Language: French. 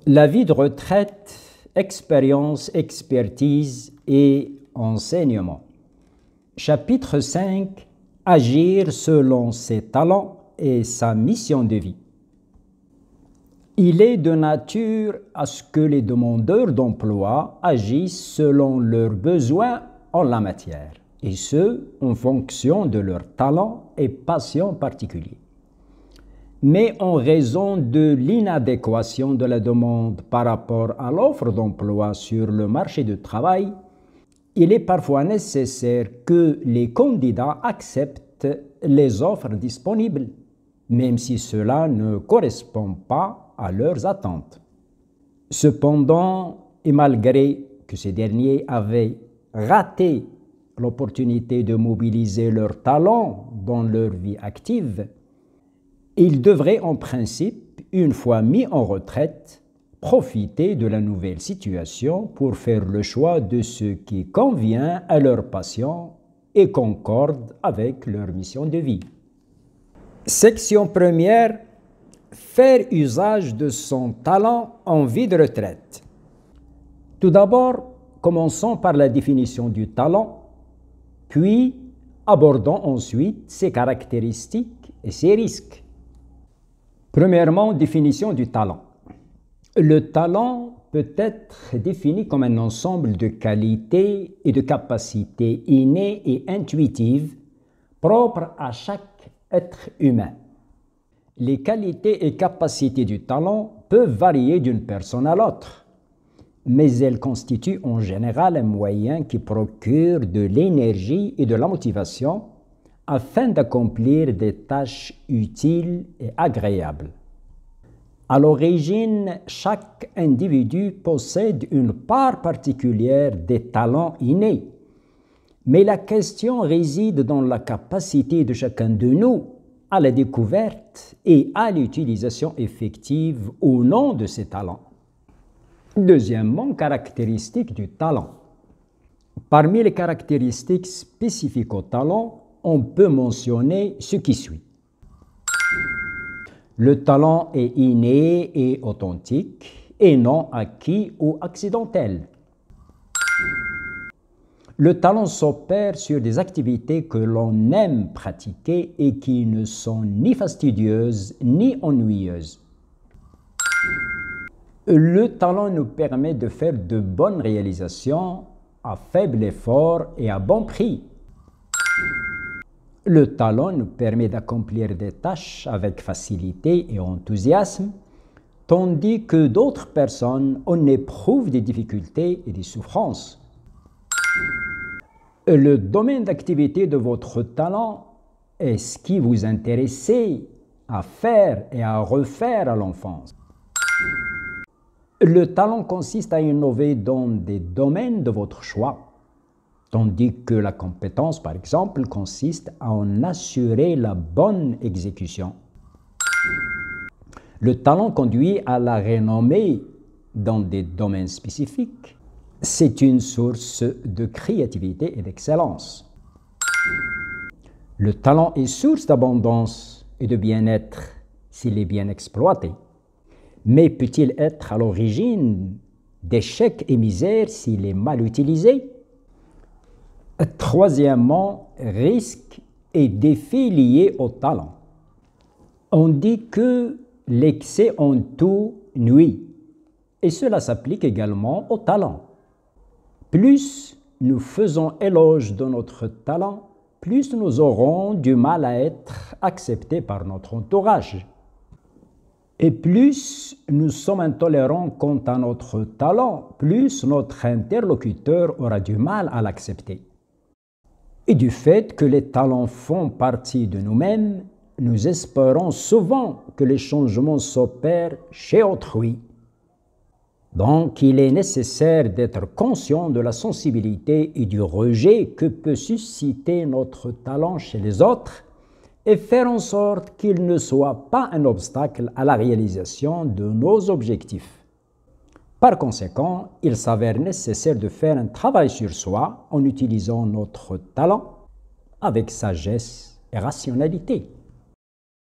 La vie de retraite, expérience, expertise et enseignement. Chapitre 5. Agir selon ses talents et sa mission de vie. Il est de nature à ce que les demandeurs d'emploi agissent selon leurs besoins en la matière, et ce, en fonction de leurs talents et passions particuliers. Mais en raison de l'inadéquation de la demande par rapport à l'offre d'emploi sur le marché du travail, il est parfois nécessaire que les candidats acceptent les offres disponibles, même si cela ne correspond pas à leurs attentes. Cependant, et malgré que ces derniers avaient raté l'opportunité de mobiliser leurs talents dans leur vie active, ils devraient en principe, une fois mis en retraite, profiter de la nouvelle situation pour faire le choix de ce qui convient à leur passion et concorde avec leur mission de vie. Section première. Faire usage de son talent en vie de retraite. Tout d'abord, commençons par la définition du talent, puis abordons ensuite ses caractéristiques et ses risques. Premièrement, définition du talent. Le talent peut être défini comme un ensemble de qualités et de capacités innées et intuitives propres à chaque être humain. Les qualités et capacités du talent peuvent varier d'une personne à l'autre, mais elles constituent en général un moyen qui procure de l'énergie et de la motivation afin d'accomplir des tâches utiles et agréables. À l'origine, chaque individu possède une part particulière des talents innés, mais la question réside dans la capacité de chacun de nous à la découverte et à l'utilisation effective ou non de ces talents. Deuxièmement, caractéristiques du talent. Parmi les caractéristiques spécifiques au talent, on peut mentionner ce qui suit. Le talent est inné et authentique et non acquis ou accidentel. Le talent s'opère sur des activités que l'on aime pratiquer et qui ne sont ni fastidieuses ni ennuyeuses. Le talent nous permet de faire de bonnes réalisations à faible effort et à bon prix. Le talent nous permet d'accomplir des tâches avec facilité et enthousiasme, tandis que d'autres personnes en éprouvent des difficultés et des souffrances. Le domaine d'activité de votre talent est ce qui vous intéressait à faire et à refaire à l'enfance. Le talent consiste à innover dans des domaines de votre choix, tandis que la compétence, par exemple, consiste à en assurer la bonne exécution. Le talent conduit à la renommée dans des domaines spécifiques. C'est une source de créativité et d'excellence. Le talent est source d'abondance et de bien-être s'il est bien exploité. Mais peut-il être à l'origine d'échecs et misères s'il est mal utilisé? Troisièmement, risques et défis liés au talent. On dit que l'excès en tout nuit, et cela s'applique également au talent. Plus nous faisons éloge de notre talent, plus nous aurons du mal à être acceptés par notre entourage. Et plus nous sommes intolérants quant à notre talent, plus notre interlocuteur aura du mal à l'accepter. Et du fait que les talents font partie de nous-mêmes, nous espérons souvent que les changements s'opèrent chez autrui. Donc, il est nécessaire d'être conscient de la sensibilité et du rejet que peut susciter notre talent chez les autres et faire en sorte qu'il ne soit pas un obstacle à la réalisation de nos objectifs. Par conséquent, il s'avère nécessaire de faire un travail sur soi en utilisant notre talent avec sagesse et rationalité.